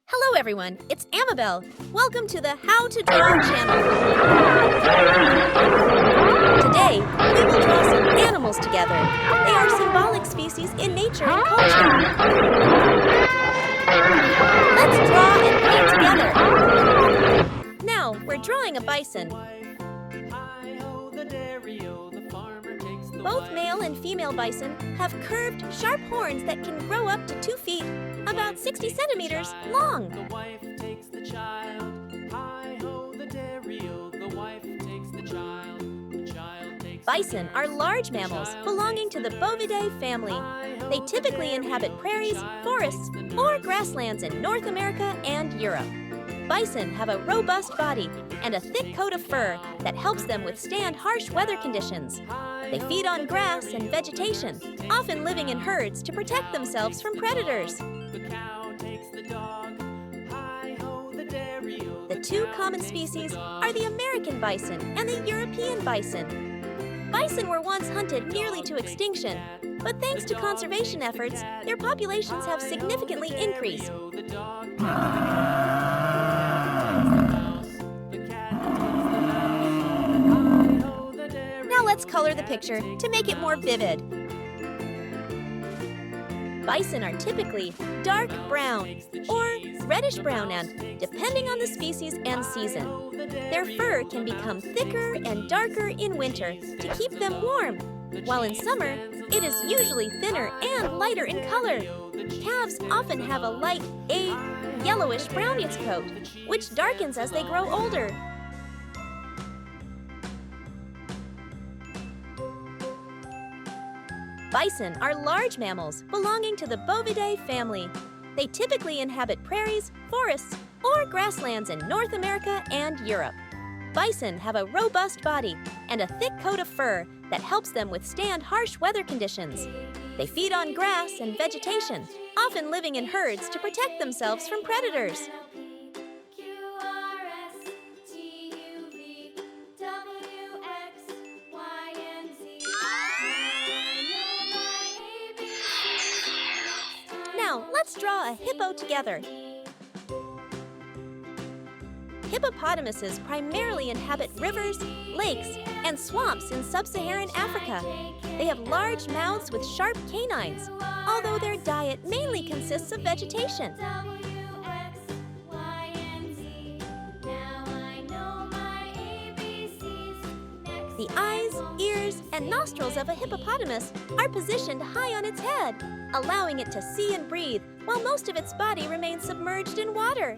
Hello everyone, it's Amabel. Welcome to the How to Draw channel. Today, we will draw some animals together. They are symbolic species in nature and culture. Let's draw and paint together. Now, we're drawing a bison. Both male and female bison have curved, sharp horns that can grow up to 2 feet, about 60 centimeters long. The wife takes the child. Hi-ho, the dairy-o. The wife takes the child. The child takes Bison are large mammals belonging to the Bovidae family. They typically inhabit prairies, forests, or grasslands in North America and Europe. Bison have a robust body and a thick coat of fur that helps them withstand harsh weather conditions. They feed on grass and vegetation, often living in herds to protect themselves from predators. the cow takes the dog. Hi-ho, the dairy-o. The two common species are the American bison and the European bison. Bison were once hunted nearly to extinction, but thanks to conservation efforts, their populations have significantly increased. The dog. Now let's color the picture to make it more vivid. Bison are typically dark brown or reddish brown and, depending on the species and season, their fur can become thicker and darker in winter to keep them warm, while in summer, it is usually thinner and lighter in color. Calves often have a light, yellowish brownish coat, which darkens as they grow older. Bison are large mammals belonging to the Bovidae family. They typically inhabit prairies, forests, or grasslands in North America and Europe. Bison have a robust body and a thick coat of fur that helps them withstand harsh weather conditions. They feed on grass and vegetation, often living in herds to protect themselves from predators. Now, let's draw a hippo together. Hippopotamuses primarily inhabit rivers, lakes, and swamps in sub-Saharan Africa. They have large mouths with sharp canines, although their diet mainly consists of vegetation. The eyes, ears, and nostrils of a hippopotamus are positioned high on its head, allowing it to see and breathe while most of its body remains submerged in water.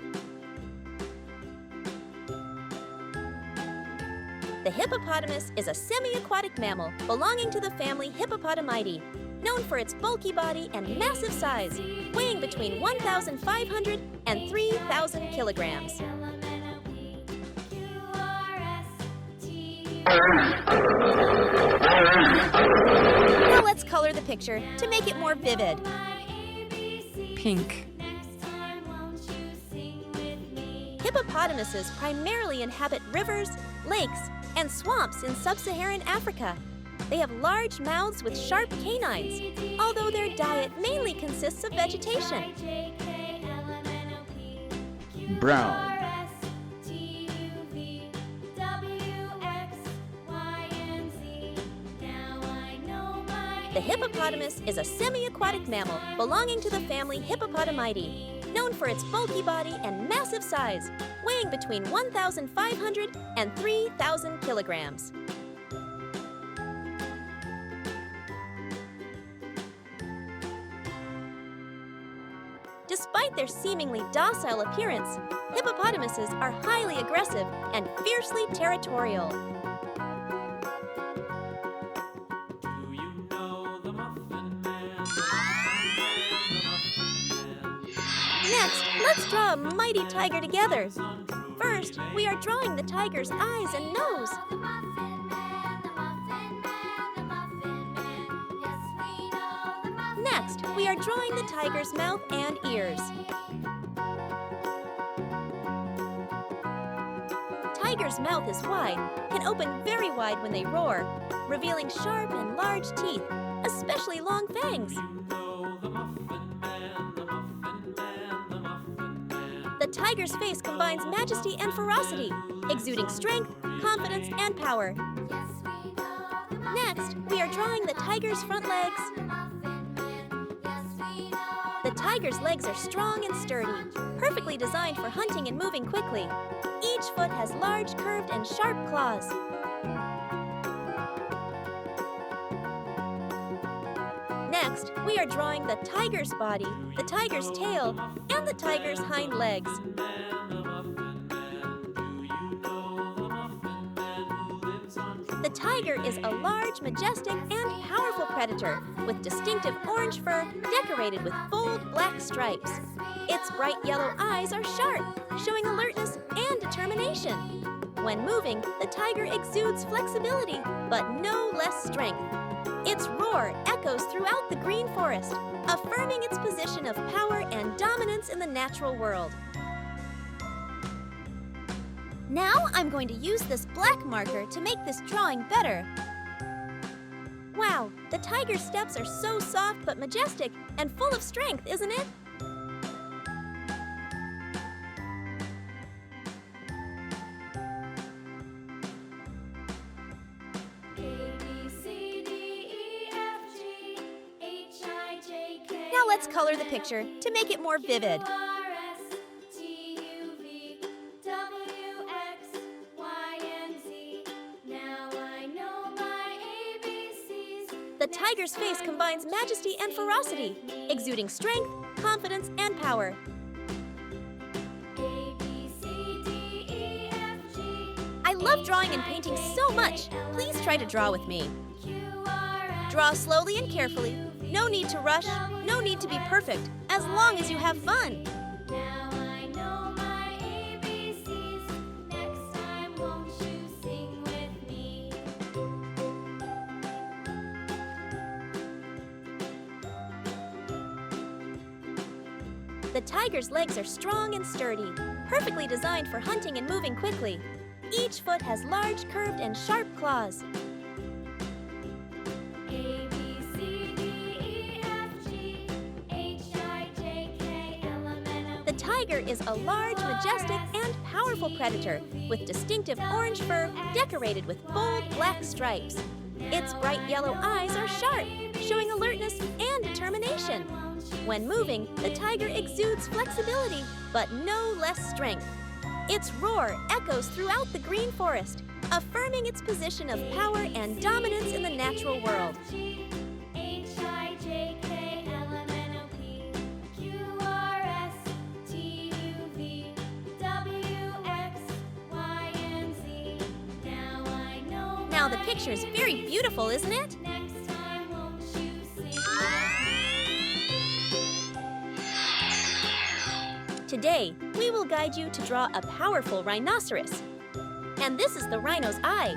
The hippopotamus is a semi-aquatic mammal belonging to the family Hippopotamidae, known for its bulky body and massive size, weighing between 1,500 and 3,000 kilograms. Now let's color the picture to make it more vivid. Pink. Hippopotamuses primarily inhabit rivers, lakes, and swamps in sub-Saharan Africa. They have large mouths with sharp canines, although their diet mainly consists of vegetation. Brown. The hippopotamus is a semi-aquatic mammal belonging to the family Hippopotamidae, known for its bulky body and massive size, weighing between 1,500 and 3,000 kilograms. Despite their seemingly docile appearance, hippopotamuses are highly aggressive and fiercely territorial. Next, let's draw a mighty tiger together. First, we are drawing the tiger's eyes and nose. Next, we are drawing the tiger's mouth and ears. Tiger's mouth is wide, can open very wide when they roar, revealing sharp and large teeth, especially long fangs. tiger's face combines majesty and ferocity, exuding strength, confidence, and power. Next, we are drawing the tiger's front legs. The tiger's legs are strong and sturdy, perfectly designed for hunting and moving quickly. Each foot has large, curved, and sharp claws. Next, we are drawing the tiger's body, the tiger's tail, and the tiger's hind legs. The tiger is a large, majestic, and powerful predator with distinctive orange fur decorated with bold black stripes. Its bright yellow eyes are sharp, showing alertness and determination. When moving, the tiger exudes flexibility, but no less strength. Its roar echoes throughout the green forest, affirming its position of power and dominance in the natural world. Now I'm going to use this black marker to make this drawing better. Wow, the tiger's steps are so soft but majestic and full of strength, isn't it? Now let's color the picture to make it more vivid. The tiger's face combines majesty and ferocity, exuding strength, confidence, and power. I love drawing and painting so much. Please try to draw with me. Draw slowly and carefully. No need to rush, no need to be perfect, as long as you have fun. The tiger's legs are strong and sturdy, perfectly designed for hunting and moving quickly. Each foot has large, curved, and sharp claws. The tiger is a large, majestic, and powerful predator with distinctive orange fur decorated with bold black stripes. Its bright yellow eyes are sharp, showing alertness and determination. When moving, the tiger exudes flexibility, but no less strength. Its roar echoes throughout the green forest, affirming its position of power and dominance in the natural world. Now the picture is very beautiful, isn't it? Today, we will guide you to draw a powerful rhinoceros. And this is the rhino's eye.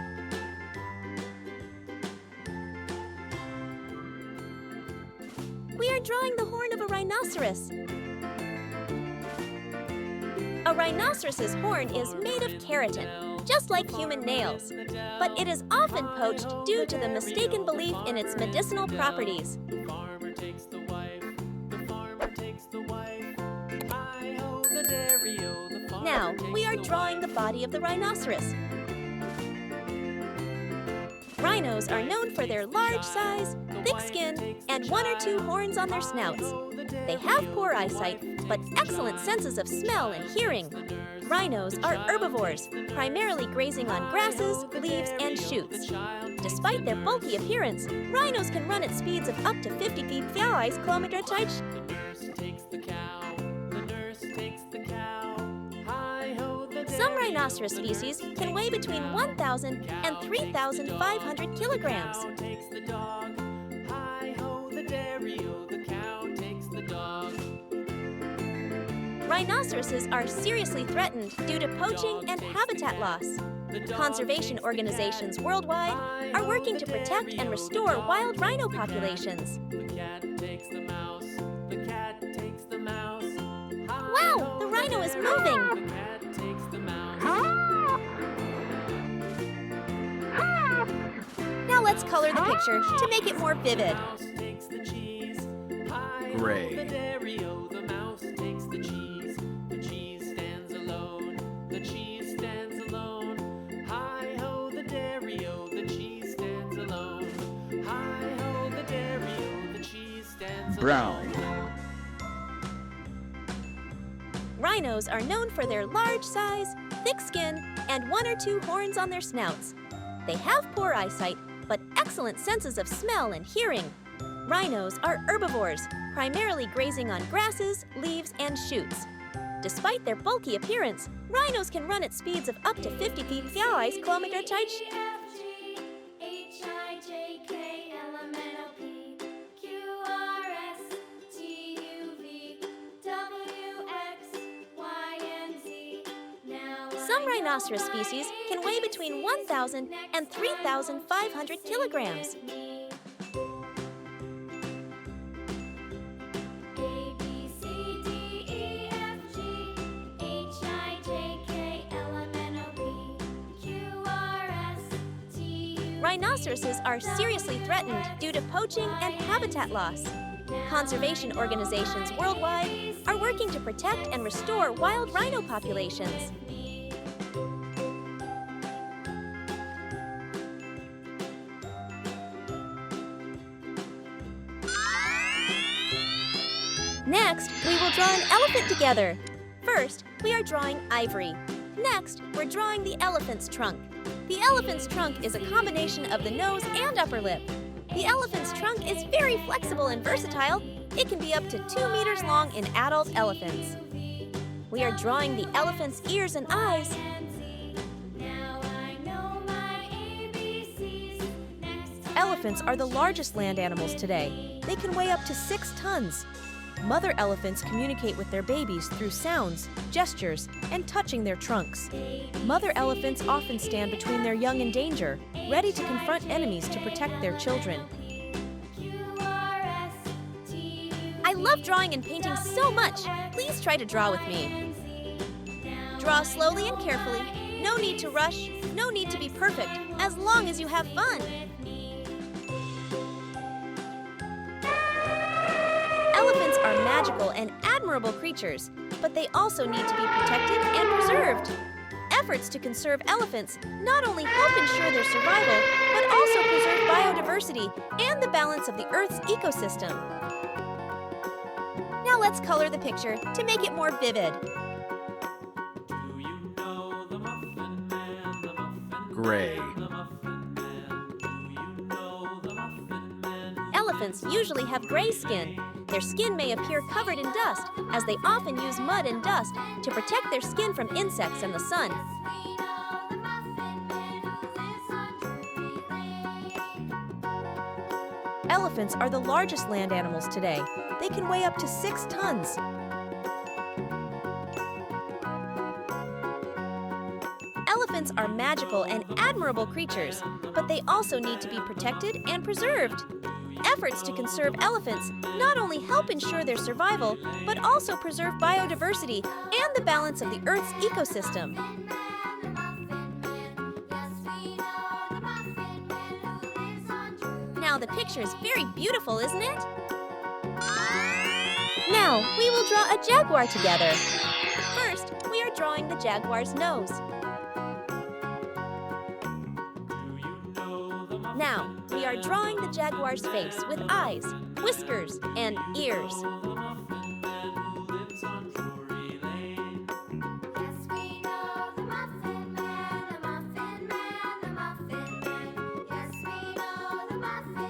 We are drawing the horn of a rhinoceros. A rhinoceros's horn is made of keratin, just like human nails. But it is often poached due to the mistaken belief in its medicinal properties. Now, we are drawing the body of the rhinoceros. Rhinos are known for their large size, thick skin, and 1 or 2 horns on their snouts. They have poor eyesight, but excellent senses of smell and hearing. Rhinos are herbivores, primarily grazing on grasses, leaves, and shoots. Despite their bulky appearance, rhinos can run at speeds of up to 55 km/h. Some rhinoceros species can weigh between 1,000 and 3,500 kilograms. Rhinoceroses are seriously threatened due to poaching and habitat loss. Conservation organizations worldwide are working to protect and restore wild rhino populations. Wow, the rhino is moving! Now let's color the picture to make it more vivid. Gray. Brown. Rhinos are known for their large size, thick skin, and 1 or 2 horns on their snouts. They have poor eyesight, but excellent senses of smell and hearing. Rhinos are herbivores, primarily grazing on grasses, leaves, and shoots. Despite their bulky appearance, rhinos can run at speeds of up to 50 km/h. Some rhinoceros species can weigh between 1,000 and 3,500 kilograms. Rhinoceroses are seriously threatened due to poaching and habitat loss. Conservation organizations worldwide are working to protect and restore wild rhino populations. Next, we will draw an elephant together. First, we are drawing ivory. Next, we're drawing the elephant's trunk. The elephant's trunk is a combination of the nose and upper lip. The elephant's trunk is very flexible and versatile. It can be up to 2 meters long in adult elephants. We are drawing the elephant's ears and eyes. Elephants are the largest land animals today. They can weigh up to 6 tons. Mother elephants communicate with their babies through sounds, gestures, and touching their trunks. Mother elephants often stand between their young and danger, ready to confront enemies to protect their children. I love drawing and painting so much. Please try to draw with me. Draw slowly and carefully. No need to rush, no need to be perfect, as long as you have fun. Elephants are magical and admirable creatures, but they also need to be protected and preserved. Efforts to conserve elephants not only help ensure their survival, but also preserve biodiversity and the balance of the Earth's ecosystem. Now let's color the picture to make it more vivid. Gray. Elephants usually have gray skin. Their skin may appear covered in dust, as they often use mud and dust to protect their skin from insects and the sun. Elephants are the largest land animals today. They can weigh up to 6 tons. Elephants are magical and admirable creatures, but they also need to be protected and preserved. Efforts to conserve elephants not only help ensure their survival, but also preserve biodiversity and the balance of the Earth's ecosystem. Now the picture is very beautiful, isn't it? Now we will draw a jaguar together. First, we are drawing the jaguar's nose. Now, we are drawing the jaguar's face with eyes, whiskers, and ears.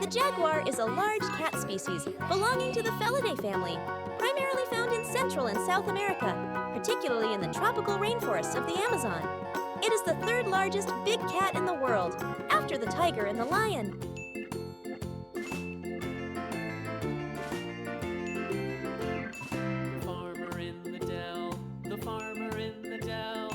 The jaguar is a large cat species belonging to the Felidae family, primarily found in Central and South America, particularly in the tropical rainforests of the Amazon. It is the 3rd largest big cat in the world, after the tiger and the lion. Farmer in the dell, the farmer in the dell.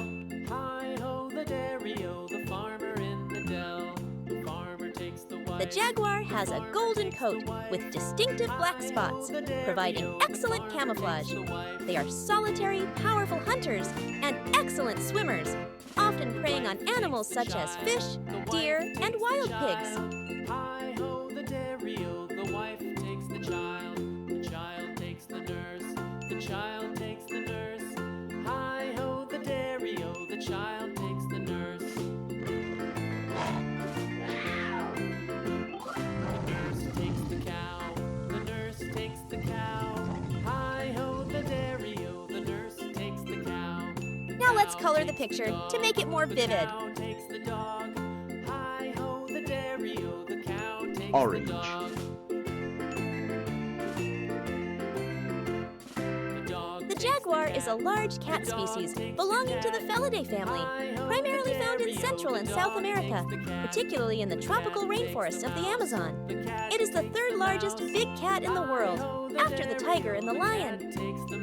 Hi-ho the dairy-o, the farmer in the dell. The farmer takes the wife. The jaguar has a golden coat with distinctive black spots, providing excellent camouflage. They are solitary, powerful hunters and excellent swimmers, often preying on animals such as fish, deer, and wild pigs. Hi-ho the dairy-o, the wife takes the child takes the nurse, the child takes the nurse. Hi-ho the dairy-o, the child takes the nurse. The nurse takes the cow, the nurse takes the cow. Now let's color the picture to make it more vivid. Orange. The jaguar is a large cat species belonging to the Felidae family, primarily found in Central and South America, particularly in the tropical rainforests of the Amazon. It is the third largest big cat in the world, after the tiger and the lion. The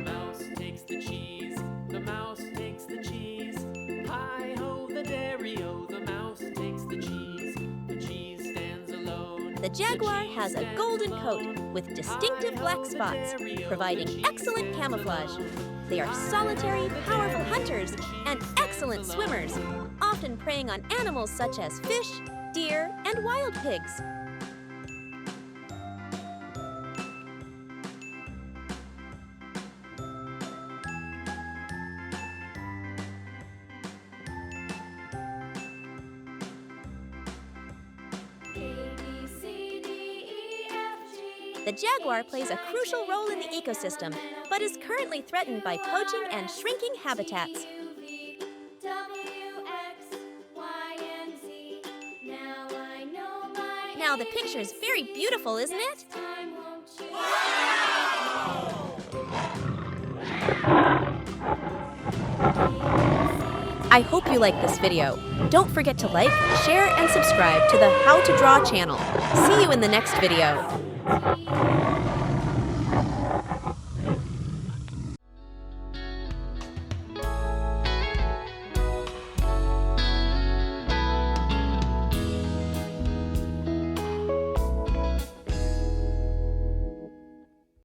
mouse takes the cheese. The mouse takes the cheese. Hi-ho, the dairy-o. The mouse takes the cheese. The cheese stands alone. The jaguar has a golden coat with distinctive black spots, providing excellent camouflage. They are solitary, powerful hunters and excellent swimmers, often preying on animals such as fish, deer, and wild pigs. The jaguar plays a crucial role in the ecosystem, but is currently threatened by poaching and shrinking habitats. Now the picture is very beautiful, isn't it? I hope you liked this video. Don't forget to like, share, and subscribe to the How to Draw channel. See you in the next video.